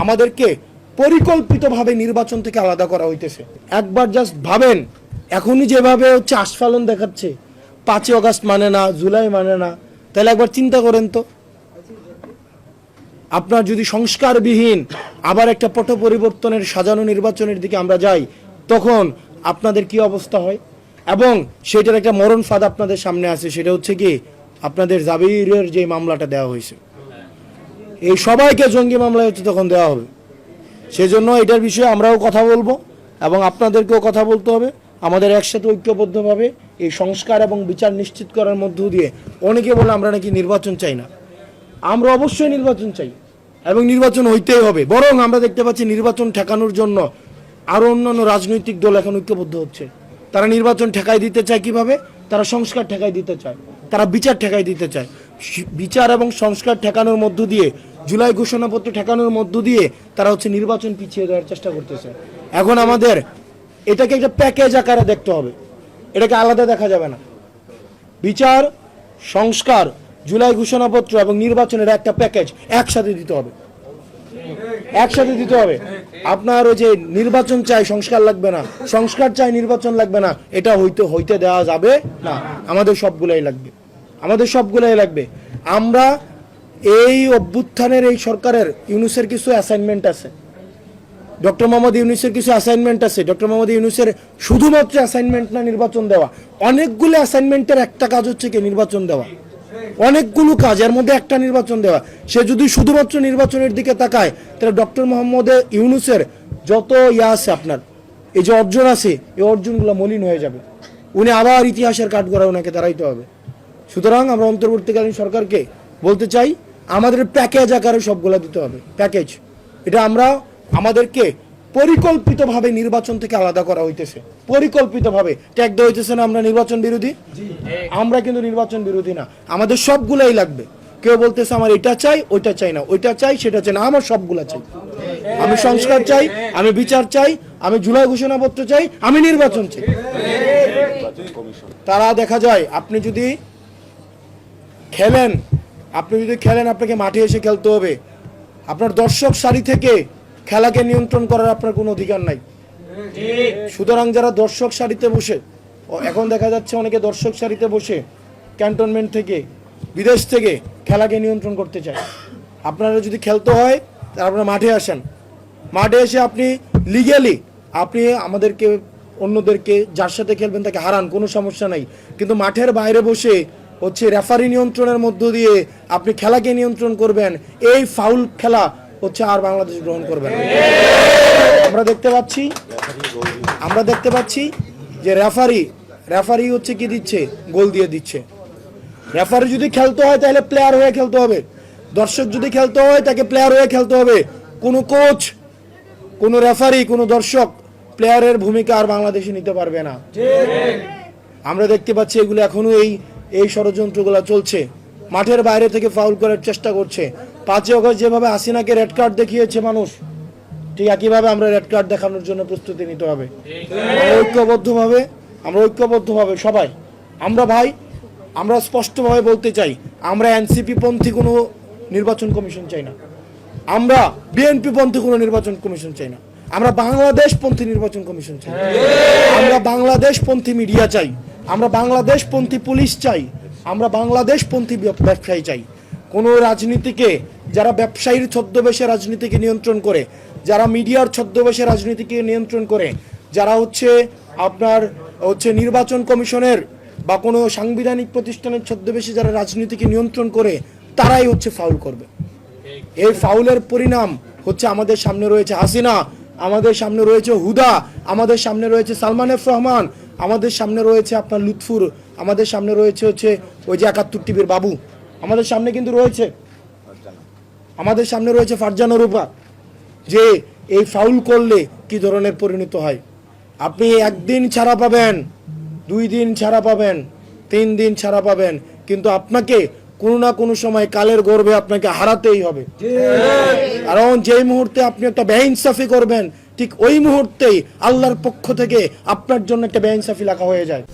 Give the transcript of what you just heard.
আমাদেরকে পরিকল্পিতভাবে নির্বাচন থেকে আলাদা করা হইতেছে। একবার জাস্ট ভাবেন, এখনই যেভাবে হচ্ছে আস্ফালন দেখাচ্ছে, 5ই আগস্ট মানে না, জুলাই মানে না, তাহলে একবার চিন্তা করেন তো, আপনার যদি সংস্কারবিহীন আবার একটা পট পরিবর্তনের সাজানো নির্বাচনের দিকে আমরা যাই, তখন আপনাদের কি অবস্থা হয়। এবং সেটার একটা মরণ ফাঁদ আপনাদের সামনে আছে, সেটা হচ্ছে কি আপনাদের জাবিরের যে মামলাটা দেওয়া হয়েছে, এই সবাইকে জঙ্গি মামলা হচ্ছে তখন দেওয়া হবে। সেজন্য এটার বিষয়ে আমরাও কথা বলবো এবং আপনাদেরকেও কথা বলতে হবে। আমাদের একসাথে ঐক্যবদ্ধভাবে এই সংস্কার এবং বিচার নিশ্চিত করার মধ্য দিয়ে, অনেকে বলে আমরা নাকি নির্বাচন চাই না, আমরা অবশ্যই নির্বাচন চাই এবং নির্বাচন হইতেই হবে। বরং আমরা দেখতে পাচ্ছি নির্বাচন ঠেকানোর জন্য আরও অন্যান্য রাজনৈতিক দল এখন ঐক্যবদ্ধ হচ্ছে। তারা নির্বাচন ঠেকাই দিতে চায় কিভাবে? তারা সংস্কার ঠেকাই দিতে চায়, তারা বিচার ঠেকাই দিতে চায়। বিচার এবং সংস্কার ঠেকানোর মধ্য দিয়ে, জুলাই ঘোষণাপত্র ঠেকানোর মধ্য দিয়ে তারা হচ্ছে নির্বাচন পিছিয়ে দেওয়ার চেষ্টা করতেছে। এখন আমাদের এটাকে একটা প্যাকেজ আকারে দেখতে হবে, এটাকে আলাদা দেখা যাবে না। বিচার, সংস্কার, জুলাই ঘোষণাপত্র এবং নির্বাচনের একটা প্যাকেজ একসাথে দিতে হবে, একসাথে দিতে হবে। আপনার ওই যে নির্বাচন চাই সংস্কার লাগবে না, সংস্কার চাই নির্বাচন লাগবে না, এটা হইতে দেওয়া যাবে না। আমাদের সবগুলাই লাগবে, আমাদের সবগুলাই লাগবে। আমরা এই অভ্যুত্থানের এই সরকারের ইউনূসের কিছু অ্যাসাইনমেন্ট আছে, ডক্টর মোহাম্মদ ইউনূসের কিছু অ্যাসাইনমেন্ট আছে। ডক্টর মোহাম্মদ ইউনূসের শুধুমাত্র অ্যাসাইনমেন্ট না নির্বাচন দেওয়া, অনেকগুলো অ্যাসাইনমেন্টের একটা কাজ হচ্ছে কি নির্বাচন দেওয়া, অনেকগুলো কাজ, এর মধ্যে একটা নির্বাচন দেওয়া। সে যদি শুধুমাত্র নির্বাচনের দিকে তাকায়, তাহলে ডক্টর মোহাম্মদ ইউনূসের যত আছে আপনার এই যে অর্জন আছে, এই অর্জনগুলো মলিন হয়ে যাবে। উনি আবার ইতিহাসের কাঠগড়ায় ওনাকে দাঁড়াইতে হবে। সুতরাং আমরা অন্তর্বর্তীকালীন সরকারকে বলতে চাই, আমাদের প্যাকেজ আকারে সবগুলা দিতে হবে, প্যাকেজ। এটা আমরা আমাদেরকে পরিকল্পিতভাবে নির্বাচন থেকে আলাদা করা হইতেছে, পরিকল্পিতভাবে ট্যাগ দেওয়া হইতেছে না আমরা নির্বাচন বিরোধী। আমরা কিন্তু নির্বাচন বিরোধী না, আমাদের সবগুলাই লাগবে। কেউ বলতেছে আমার এটা চাই ওইটা চাই না, ওইটা চাই সেটা চাই না, আমার সবগুলা চাই। আমি সংস্কার চাই, আমি বিচার চাই, আমি জুলাই ঘোষণাপত্র চাই, আমি নির্বাচন চাই। তারা দেখা যায় আপনি যদি খেলেন, আপনাকে মাঠে এসে খেলতে হবে। আপনার দর্শক সারি থেকে খেলাকে নিয়ন্ত্রণ করার আপনার কোনো অধিকার নাই। সুতরাং যারা দর্শক সারিতে বসে, এখন দেখা যাচ্ছে অনেকে দর্শক সারিতে বসে ক্যান্টনমেন্ট থেকে, বিদেশ থেকে খেলাকে নিয়ন্ত্রণ করতে চায়। আপনারা যদি খেলতে হয় তাহলে আপনারা মাঠে আসেন, মাঠে এসে আপনি লিগ্যালি আপনি আমাদেরকে, অন্যদেরকে যার সাথে খেলবেন তাকে হারান, কোনো সমস্যা নাই। কিন্তু মাঠের বাইরে বসে হচ্ছে রেফারি নিয়ন্ত্রণের মধ্য দিয়ে আপনি খেলাকে নিয়ন্ত্রণ করবেন, এই ফাউল খেলা হচ্ছে আর বাংলাদেশ গ্রহণ করবে না। আমরা দেখতে পাচ্ছি যে রেফারি হচ্ছে কি দিচ্ছে, গোল দিয়ে দিচ্ছে। রেফারি যদি খেলতে হয় তাহলে প্লেয়ার হয়ে খেলতে হবে, দর্শক যদি খেলতে হয় তাকে প্লেয়ার হয়ে খেলতে হবে। কোনো কোচ, কোনো রেফারি, কোনো দর্শক প্লেয়ারের ভূমিকা আর বাংলাদেশে নিতে পারবে না। আমরা দেখতে পাচ্ছি এগুলো এখনো এই ষড়যন্ত্রগুলো চলছে। মাঠের বাইরে থেকে ফাউল করার চেষ্টা করছে। 5ই আগস্ট যেভাবে হাসিনাকে রেড কার্ড দেখিয়েছে মানুষ, ঠিক একইভাবে আমরা রেড কার্ড দেখানোর জন্য প্রস্তুতি নিতে হবে। আমরা ঐক্যবদ্ধভাবে সবাই, আমরা স্পষ্টভাবে বলতে চাই, আমরা এনসিপি পন্থী কোনো নির্বাচন কমিশন চাই না, আমরা বিএনপি পন্থী কোনো নির্বাচন কমিশন চাই না, আমরা বাংলাদেশ পন্থী নির্বাচন কমিশন চাই, আমরা বাংলাদেশ পন্থী মিডিয়া চাই, আমরা বাংলাদেশ পন্থী পুলিশ চাই, আমরা বাংলাদেশ পন্থী ব্যবসায়ী চাই। কোনো রাজনীতিকে, যারা ব্যবসায়ীর ছদ্মবেশে রাজনীতিকে নিয়ন্ত্রণ করে, যারা মিডিয়ার ছদ্মবেশে রাজনীতিকে নিয়ন্ত্রণ করে, যারা আপনার নির্বাচন কমিশনের বা কোনো সাংবিধানিক প্রতিষ্ঠানের ছদ্মবেশে যারা রাজনীতিকে নিয়ন্ত্রণ করে, তারাই ফাউল করবে। এই ফাউলের পরিণাম আমাদের সামনে রয়েছে হাসিনা, আমাদের সামনে রয়েছে হুদা, আমাদের সামনে রয়েছে সালমান এফ রহমান, আমাদের সামনে রয়েছে আপনার লুৎফুর, আমাদের সামনে রয়েছে ওই যে 71 টিভির বাবু, আমাদের সামনে কিন্তু রয়েছে, আমাদের সামনে রয়েছে ফারজানা রূপা। যে এই ফাউল করলে কি ধরনের পরিণত হয়। আপনি 1 দিন ছাড়া পাবেন, 2 দিন ছাড়া পাবেন, 3 দিন ছাড়া পাবেন, কিন্তু আপনাকে কোনো না কোনো সময় কালের গর্ভে আপনাকে হারাতেই হবে। কারণ যেই মুহূর্তে আপনি একটা বেইনসাফি করবেন, ঠিক ওই মুহূর্তেই আল্লাহর পক্ষ থেকে আপনার জন্য একটা বেইনসাফি লেখা হয়ে যায়।